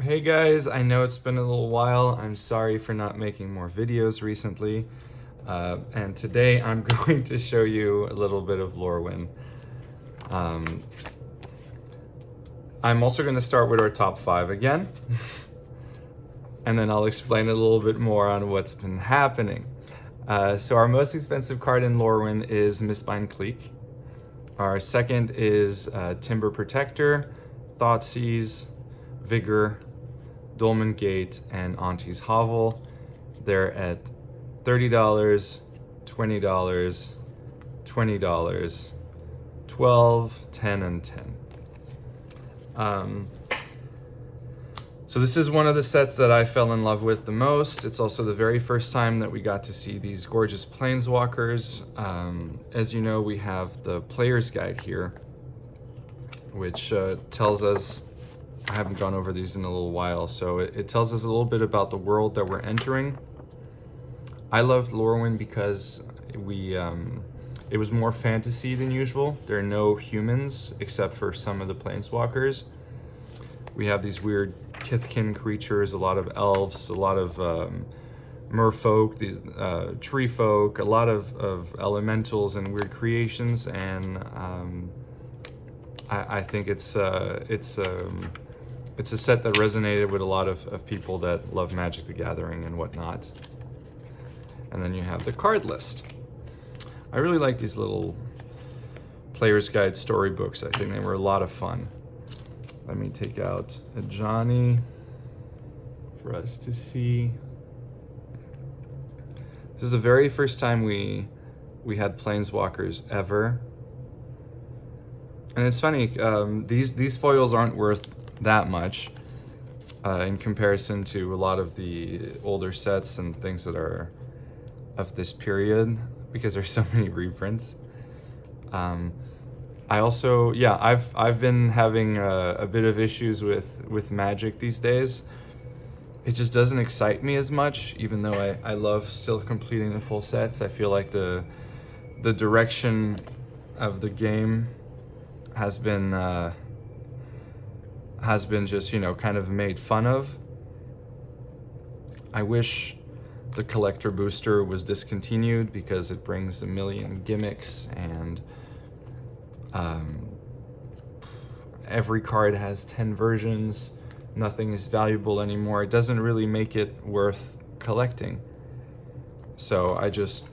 Hey guys, I know it's been a little while. I'm sorry for not making more videos recently. And today I'm going to show you a little bit of Lorwyn. Um, I'm also going to start with our top 5 again. And then I'll explain a little bit more on what's been happening. So our most expensive card in Lorwyn is Mistbind Clique. Our second is Timber Protector, Thoughtseize, Vigor, Dolmen Gate, and Auntie's Hovel. They're at $30, $20, $20, 12, 10, and 10. So this is one of the sets that I fell in love with the most. It's also the very first time that we got to see these gorgeous planeswalkers. As you know, we have the player's guide here, which tells us, I haven't gone over these in a little while, so it tells us a little bit about the world that we're entering. I loved Lorwyn because it was more fantasy than usual. There are no humans except for some of the planeswalkers. We have these weird Kithkin creatures, a lot of elves, a lot of merfolk, these tree folk, a lot of elementals and weird creations, and I think it's a set that resonated with a lot of people that love Magic the Gathering and whatnot. And then you have the card list. I really like these little player's guide storybooks. I think they were a lot of fun. Let me take out a Johnny for us to see. This is the very first time we had planeswalkers ever. And it's funny, these foils aren't worth that much in comparison to a lot of the older sets and things that are of this period, because there's so many reprints. I also, I've been having a bit of issues with Magic these days. It just doesn't excite me as much, even though I love still completing the full sets. I feel like the direction of the game has been just, kind of made fun of. I wish the collector booster was discontinued because it brings a million gimmicks, and every card has 10 versions. Nothing is valuable anymore. It doesn't really make it worth collecting. So I just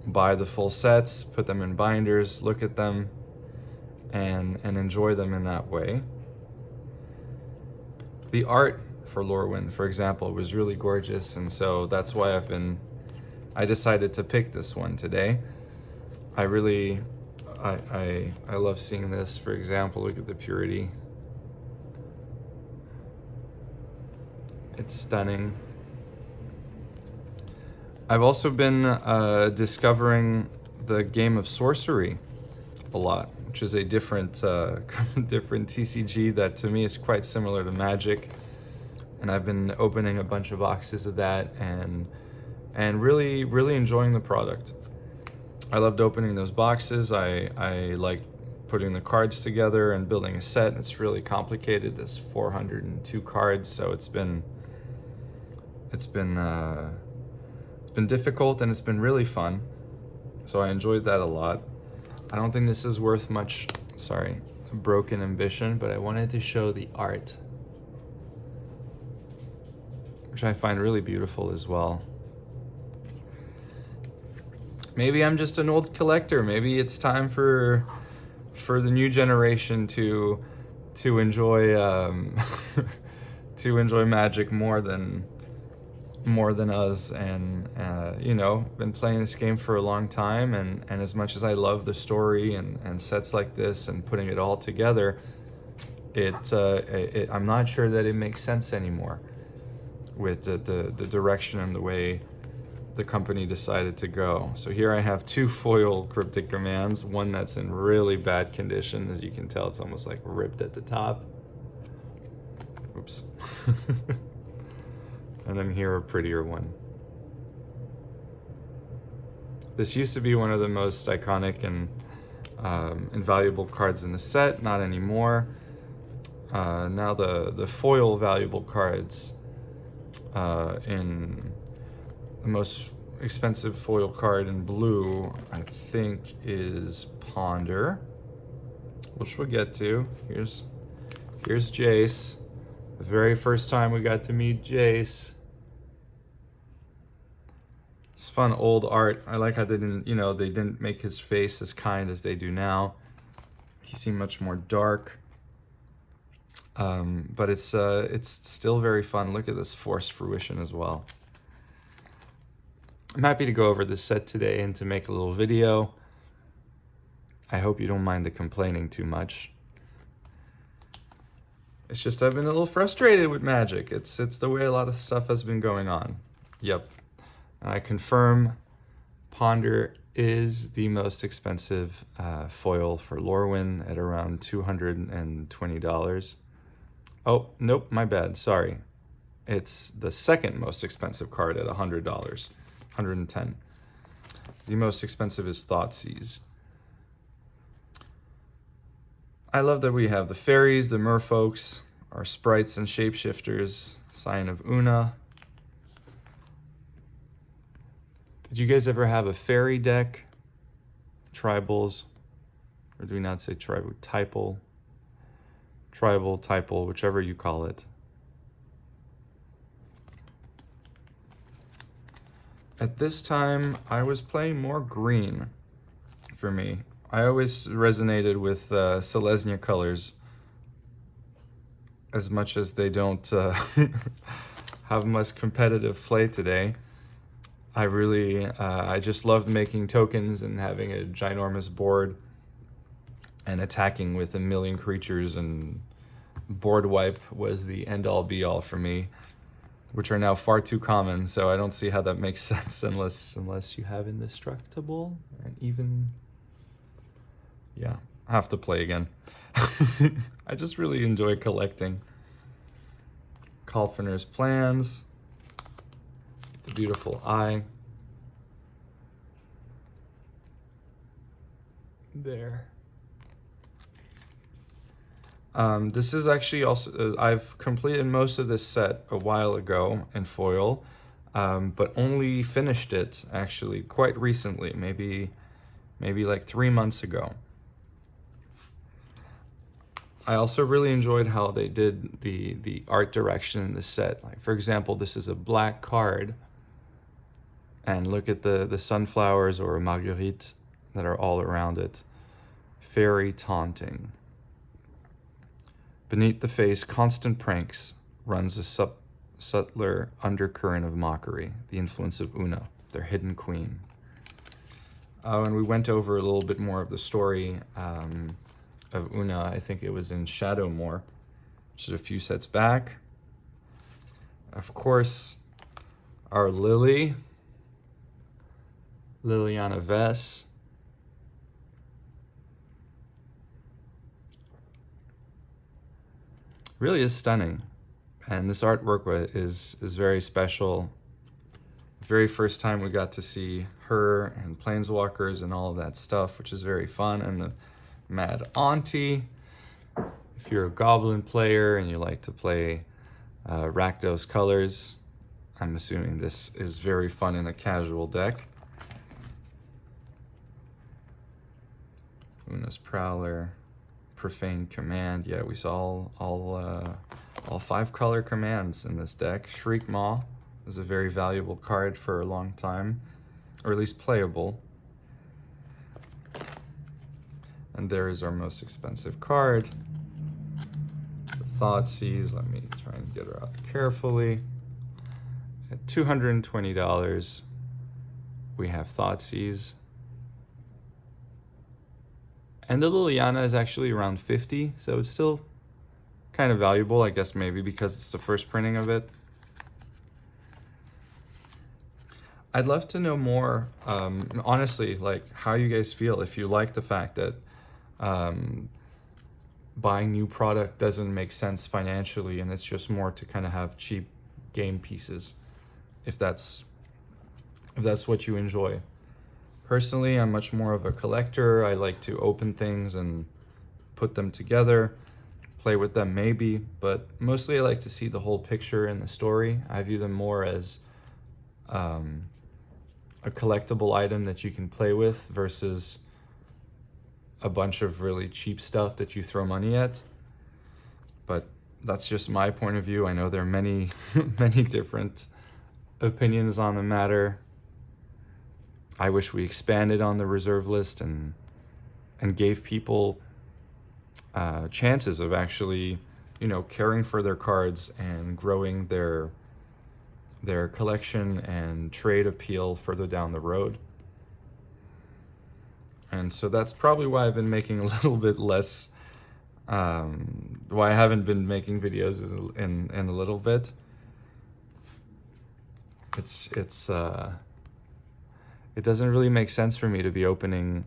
buy the full sets, put them in binders, look at them, and enjoy them in that way. The art for Lorwyn, for example, was really gorgeous, and so that's why I decided to pick this one today. I love seeing this. For example, look at the purity. It's stunning. I've also been discovering the game of sorcery a lot, which is a different TCG that to me is quite similar to Magic. And I've been opening a bunch of boxes of that and really, really enjoying the product. I loved opening those boxes. I like putting the cards together and building a set. It's really complicated. There's 402 cards, so it's been difficult, and it's been really fun. So I enjoyed that a lot. I don't think this is worth much. Sorry, Broken Ambition, but I wanted to show the art, which I find really beautiful as well. Maybe I'm just an old collector. Maybe it's time for the new generation to enjoy to enjoy Magic more than us. And been playing this game for a long time, and as much as I love the story and sets like this and putting it all together, I'm not sure that it makes sense anymore with the direction and the way the company decided to go. So here I have 2 foil Cryptic Commands, one that's in really bad condition. As you can tell, it's almost like ripped at the top. Oops. And then here a prettier one. This used to be one of the most iconic and invaluable cards in the set, not anymore. Now the foil valuable cards in the most expensive foil card in blue, I think, is Ponder, which we'll get to. Here's Jace. The very first time we got to meet Jace. It's fun old art. I like how they didn't make his face as kind as they do now. He seemed much more dark. But it's still very fun. Look at this forced fruition as well. I'm happy to go over this set today and to make a little video. I hope you don't mind the complaining too much. It's just I've been a little frustrated with Magic. It's the way a lot of stuff has been going on. Yep. And I confirm Ponder is the most expensive foil for Lorwyn at around $220. Oh, nope, my bad, sorry. It's the second most expensive card at $100, $110. The most expensive is Thoughtseize. I love that we have the fairies, the merfolks, our sprites and shapeshifters, Sign of Una. Did you guys ever have a fairy deck? Tribals, or do we not say tribal? Typal, tribal, typal, whichever you call it. At this time, I was playing more green for me. I always resonated with Selesnya colors as much as they don't have much competitive play today. I really, I just loved making tokens and having a ginormous board and attacking with a million creatures, and board wipe was the end-all be-all for me, which are now far too common, so I don't see how that makes sense unless you have indestructible and even... Yeah, I have to play again. I just really enjoy collecting. Kalfiner's Plans. The beautiful eye. There. This is actually also... I've completed most of this set a while ago in foil, but only finished it actually quite recently, maybe like 3 months ago. I also really enjoyed how they did the art direction in the set. Like, for example, this is a black card, and look at the sunflowers or marguerite that are all around it. Fairy taunting. Beneath the face, constant pranks, runs a subtler undercurrent of mockery, the influence of Una, their hidden queen. And we went over a little bit more of the story of Una. I think it was in Shadowmoor, which is a few sets back. Of course, our Lily, Liliana Vess. Really is stunning, and this artwork is very special. The very first time we got to see her and Planeswalkers and all of that stuff, which is very fun, and the Mad Auntie. If you're a Goblin player and you like to play Rakdos colors, I'm assuming this is very fun in a casual deck. Una's Prowler, Profane Command. Yeah, we saw all 5 color commands in this deck. Shriek Maw is a very valuable card for a long time, or at least playable. And there is our most expensive card, the Thoughtseize. Let me try and get her out carefully. At $220, we have Thoughtseize. And the Liliana is actually around $50, so it's still kind of valuable, I guess, maybe because it's the first printing of it. I'd love to know more, honestly, like how you guys feel, if you like the fact that buying new product doesn't make sense financially and it's just more to kind of have cheap game pieces, if that's what you enjoy. Personally, I'm much more of a collector. I like to open things and put them together, play with them maybe, but mostly I like to see the whole picture and the story. I view them more as a collectible item that you can play with versus a bunch of really cheap stuff that you throw money at. But that's just my point of view. I know there are many, many different opinions on the matter. I wish we expanded on the reserve list and gave people chances of actually, caring for their cards and growing their collection and trade appeal further down the road. And so that's probably why I've been making a little bit less, why I haven't been making videos in a little bit. It doesn't really make sense for me to be opening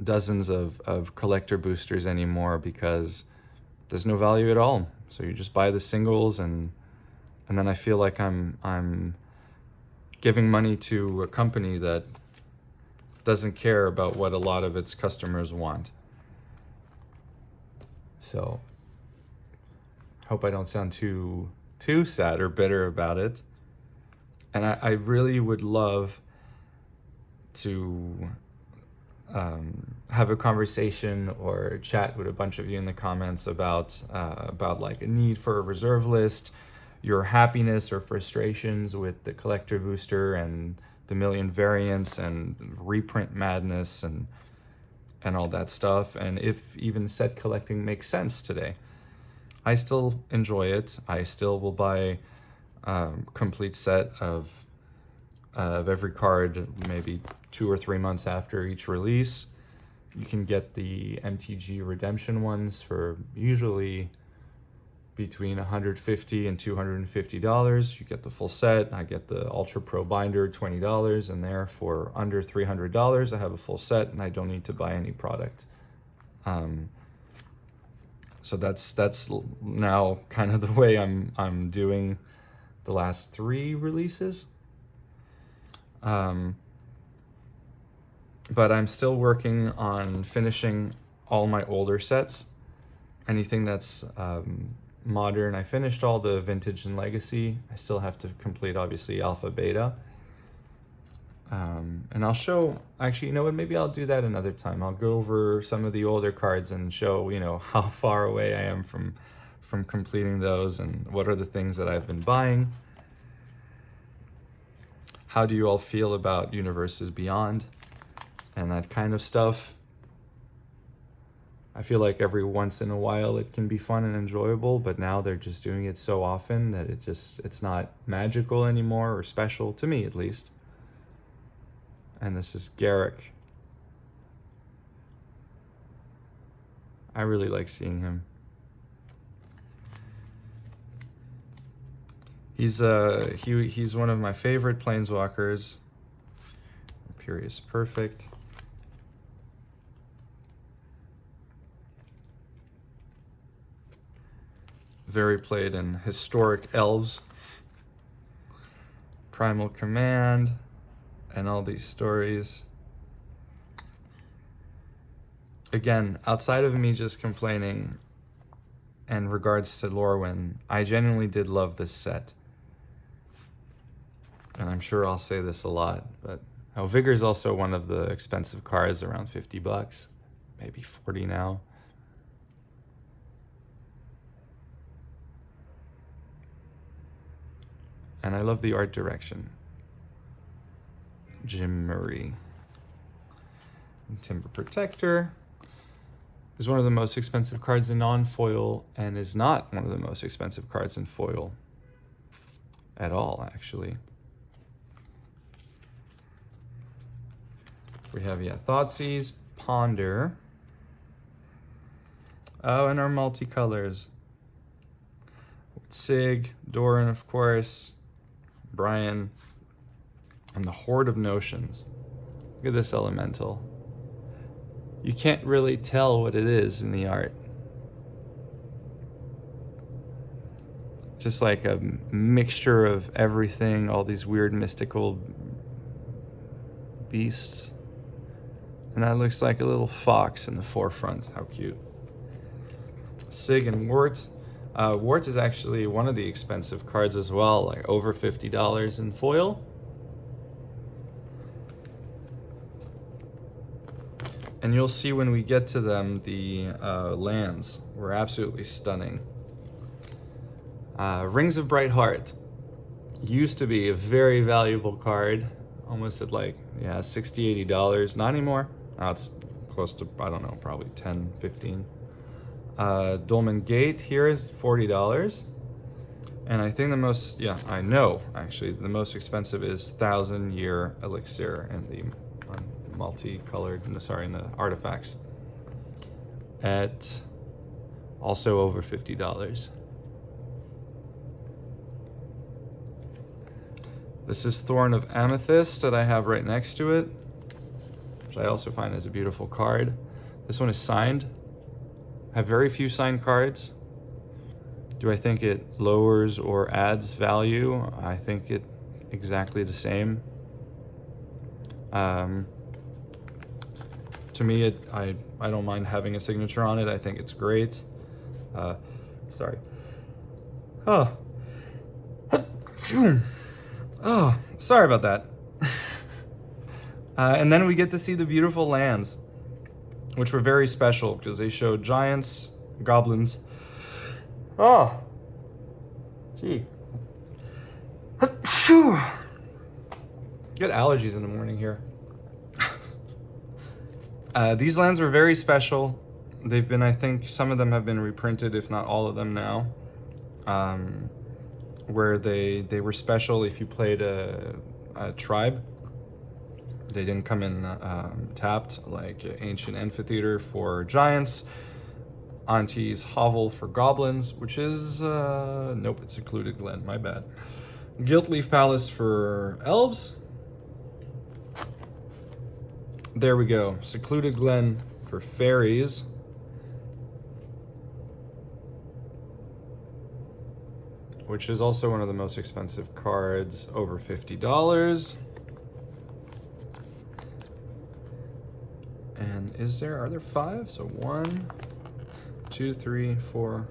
dozens of collector boosters anymore because there's no value at all. So you just buy the singles and then I feel like I'm giving money to a company that doesn't care about what a lot of its customers want. So hope I don't sound too sad or bitter about it. And I really would love to have a conversation or chat with a bunch of you in the comments about like a need for a reserve list, your happiness or frustrations with the collector booster and the million variants and reprint madness and all that stuff, and if even set collecting makes sense today. I still enjoy it. I still will buy complete set of every card maybe 2 or 3 months after each release. You can get the MTG redemption ones for usually between $150 and $250. You get the full set. I get the Ultra Pro binder, $20, and there for under $300 I have a full set and I don't need to buy any product. So that's now kind of the way I'm doing the last 3 releases. But I'm still working on finishing all my older sets. Anything that's modern. I finished all the Vintage and Legacy. I still have to complete, obviously, Alpha, Beta. And I'll show, actually, you know what, maybe I'll do that another time. I'll go over some of the older cards and show, how far away I am from completing those and what are the things that I've been buying. How do you all feel about Universes Beyond and that kind of stuff? I feel like every once in a while it can be fun and enjoyable, but now they're just doing it so often that it's not magical anymore or special, to me at least. And this is Garrick. I really like seeing him. He's one of my favorite planeswalkers. Imperious Perfect. Very played in Historic Elves, Primal Command, and all these stories. Again, outside of me just complaining in regards to Lorwyn, I genuinely did love this set. And I'm sure I'll say this a lot, but Vigor is also one of the expensive cards, around $50, maybe 40 now. And I love the art direction. Jim Murray. And Timber Protector is one of the most expensive cards in non-foil and is not one of the most expensive cards in foil at all, actually. We have, Thoughtseize, Ponder. Oh, and our multicolors. Sig, Doran, of course, Brian, and the Horde of Notions. Look at this elemental. You can't really tell what it is in the art. Just like a mixture of everything, all these weird mystical beasts. And that looks like a little fox in the forefront. How cute. Sig and Wart. Wart is actually one of the expensive cards as well, like over $50 in foil. And you'll see when we get to them, the lands were absolutely stunning. Rings of Bright Heart used to be a very valuable card, almost at like, yeah, $60, $80. Not anymore. Now it's close to, I don't know, probably 10, 15. Dolmen Gate here is $40. And I think the most, yeah, I know actually, the most expensive is 1,000-Year Elixir in the multicolored, no, sorry, in the artifacts, at also over $50. This is Thorn of Amethyst that I have right next to it, which I also find is a beautiful card. This one is signed. I have very few signed cards. Do I think it lowers or adds value? I think it exactly the same. To me, I don't mind having a signature on it. I think it's great. Sorry. Oh. Oh, sorry about that. And then we get to see the beautiful lands, which were very special because they showed giants, goblins. Oh, gee. Get allergies in the morning here. These lands were very special. They've been, I think, some of them have been reprinted, if not all of them now. Where they were special if you played a tribe. They didn't come in tapped, like Ancient Amphitheater for giants, Auntie's Hovel for goblins, which is, nope, it's Secluded Glen, my bad. Guiltleaf Palace for elves. There we go, Secluded Glen for fairies. Which is also one of the most expensive cards, over $50. And are there 5? So 1, 2, 3, 4,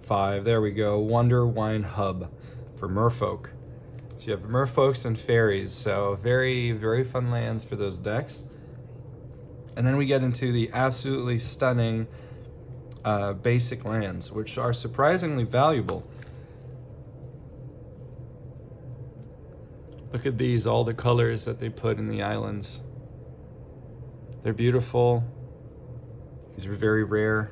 5. There we go. Wonder Wine Hub for merfolk. So you have merfolks and fairies. So very, very fun lands for those decks. And then we get into the absolutely stunning basic lands, which are surprisingly valuable. Look at these, all the colors that they put in the islands. They're beautiful. These are very rare.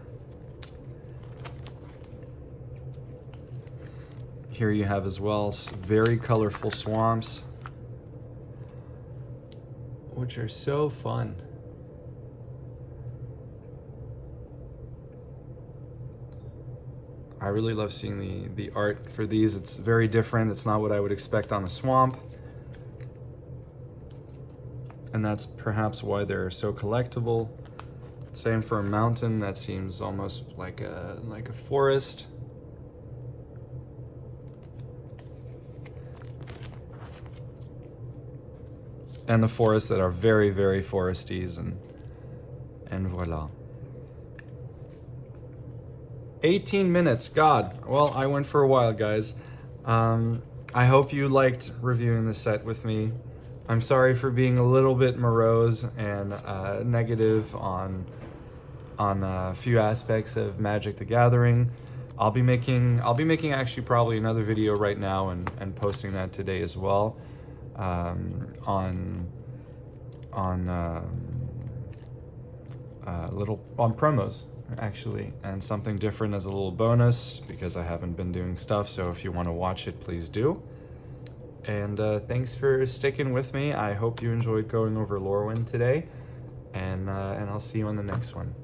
Here you have as well very colorful swamps, which are so fun. I really love seeing the art for these. It's very different. It's not what I would expect on a swamp. And that's perhaps why they're so collectible. Same for a mountain. That seems almost like a forest. And the forests that are very, very foresties, and voila. 18 minutes, God. Well, I went for a while, guys. I hope you liked reviewing the set with me. I'm sorry for being a little bit morose and negative on a few aspects of Magic the Gathering. I'll be making actually probably another video right now and posting that today as well, on promos actually, and something different as a little bonus because I haven't been doing stuff. So if you want to watch it, please do. And thanks for sticking with me. I hope you enjoyed going over Lorwyn today, and I'll see you on the next one.